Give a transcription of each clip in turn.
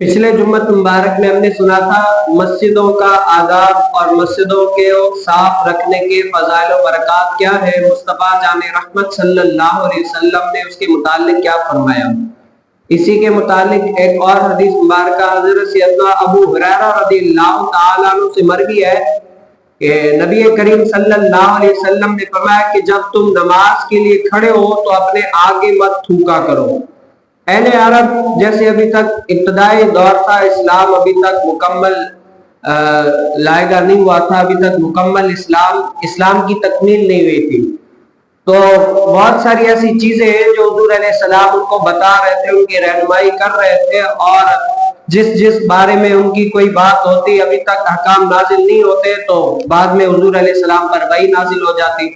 پچھلے جمعہ مبارک میں ہم نے سنا تھا مسجدوں کا آداب اور مسجدوں کے صاف رکھنے کے فضائل و برکات کیا ہے۔ مصطفیٰ جان رحمت صلی اللہ علیہ وسلم نے اس کے متعلق کیا فرمایا۔ اسی کے متعلق ایک اور حدیث مبارکہ حضرت سیدنا ابو ہریرہ رضی اللہ تعالیٰ عنہ سے مروی ہے کہ نبی کریم صلی اللہ علیہ وسلم نے فرمایا کہ جب تم نماز کے لیے کھڑے ہو تو اپنے آگے مت تھوکا کرو۔ اہل عرب جیسے ابھی تک ابتدائی دور تھا، اسلام ابھی تک مکمل لائحہ نہیں ہوا تھا، ابھی تک مکمل اسلام کی تکمیل نہیں ہوئی تھی، تو بہت ساری ایسی چیزیں ہیں جو حضور علیہ السلام ان کو بتا رہے تھے، ان کی رہنمائی کر رہے تھے، اور جس بارے میں ان کی کوئی بات ہوتی، ابھی تک احکام نازل نہیں ہوتے تو بعد میں حضور علیہ السلام پر وحی نازل ہو جاتی۔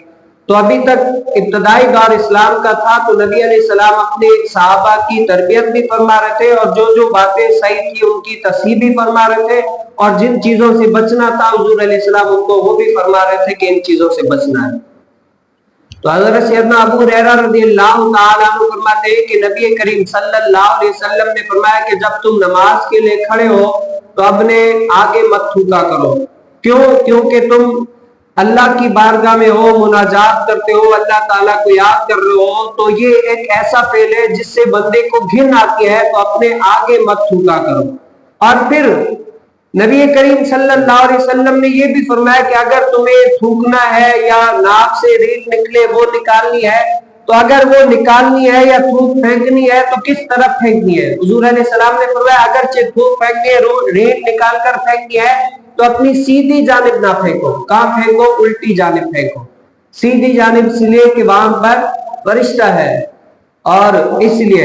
تو ابھی تک ابتدائی دور اسلام کا تھا، تو نبی علیہ السلام اپنے صحابہ کی تربیت بھی فرما رہے تھے، اور جو باتیں صحیح تھی ان کی تصحیح بھی فرما رہے تھے، اور جن چیزوں سے بچنا تھا حضور علیہ السلام ان کو وہ بھی فرما رہے تھے کہ ان چیزوں سے بچنا ہے۔ تو حضرت سیدنا ابو ہریرہ رضی اللہ تعالیٰ عنہ فرماتے ہیں کہ نبی کریم صلی اللہ علیہ وسلم نے فرمایا کہ جب تم نماز کے لیے کھڑے ہو تو اپنے آگے مت تھوکا کرو۔ کیوں؟ کیونکہ تم اللہ کی بارگاہ میں ہو، مناجات کرتے ہو، اللہ تعالیٰ کو یاد کر رہے ہو، تو یہ ایک ایسا فعل ہے جس سے بندے کو گھن آتی ہے، تو اپنے آگے مت تھوکا کرو۔ اور پھر نبی کریم صلی اللہ علیہ وسلم نے یہ بھی فرمایا کہ اگر تمہیں تھوکنا ہے یا ناک سے ریت نکلے وہ نکالنی ہے، تو اگر وہ نکالنی ہے یا تھوک پھینکنی ہے تو کس طرف پھینکنی ہے۔ حضور علیہ السلام نے فرمایا اگرچہ تھوک پھینکنی ہے، ریت نکال کر پھینکنی ہے، تو اپنی سیدھی جانب نہ پھینکو۔ کہاں پھینکو؟ الٹی جانب پھینکو۔ سیدھی جانب اس لیے کہ وہاں پر فرشتہ ہے، اور اس لیے،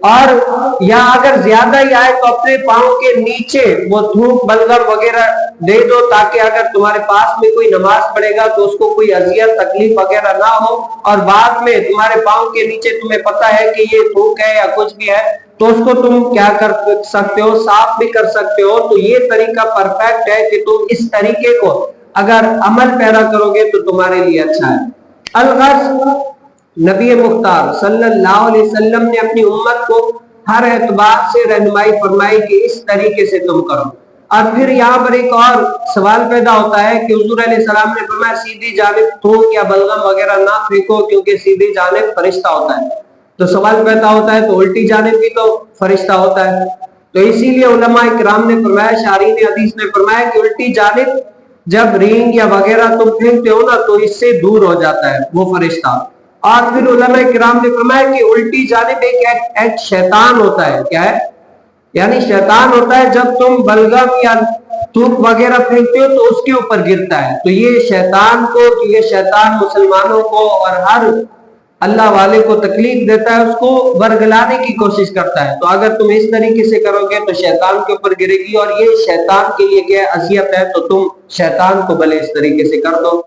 اور یا اگر زیادہ ہی آئے تو اپنے پاؤں کے نیچے وہ تھوک بلغم وغیرہ دے دو، تاکہ اگر تمہارے پاس میں کوئی نماز پڑھے گا تو اس کو کوئی اذیت تکلیف وغیرہ نہ ہو، اور بعد میں تمہارے پاؤں کے نیچے تمہیں پتہ ہے کہ یہ تھوک ہے یا کچھ بھی ہے تو اس کو تم کیا کر سکتے ہو، صاف بھی کر سکتے ہو۔ تو یہ طریقہ پرفیکٹ ہے کہ تم اس طریقے کو اگر عمل پیرا کرو گے تو تمہارے لیے اچھا ہے۔ الغرض نبی مختار صلی اللہ علیہ وسلم نے اپنی امت کو ہر اعتبار سے رہنمائی فرمائی کہ اس طریقے سے تم کرو۔ اور پھر یہاں پر ایک اور سوال پیدا ہوتا ہے کہ حضور علیہ السلام نے فرمایا سیدھی جانب تھوک یا بلغم وغیرہ نہ پھینکو کیونکہ سیدھی جانب فرشتہ ہوتا ہے۔ تو سوال پیدا ہوتا ہے تو الٹی جانب بھی تو فرشتہ ہوتا ہے، تو اسی لیے علماء کرام نے فرمایا، شارحین حدیث نے فرمایا کہ الٹی جانب جب رینگ یا وغیرہ تم پھینکتے ہو نا تو اس سے دور ہو جاتا ہے وہ فرشتہ۔ اور پھر علماء کرام نے فرمایا کہ الٹی جانب ایک شیطان ہوتا ہے۔ کیا ہے؟ یعنی شیطان ہوتا ہے، جب تم بلغم یا تھوک وغیرہ پھینکتے ہو تو اس کے اوپر گرتا ہے، تو یہ شیطان کو، یہ شیطان مسلمانوں کو اور ہر اللہ والے کو تکلیف دیتا ہے، اس کو برگلانے کی کوشش کرتا ہے۔ تو اگر تم اس طریقے سے کرو گے تو شیطان کے اوپر گرے گی، اور یہ شیطان کے لیے کیا اذیت ہے، تو تم شیطان کو بھلے اس طریقے سے کر دو۔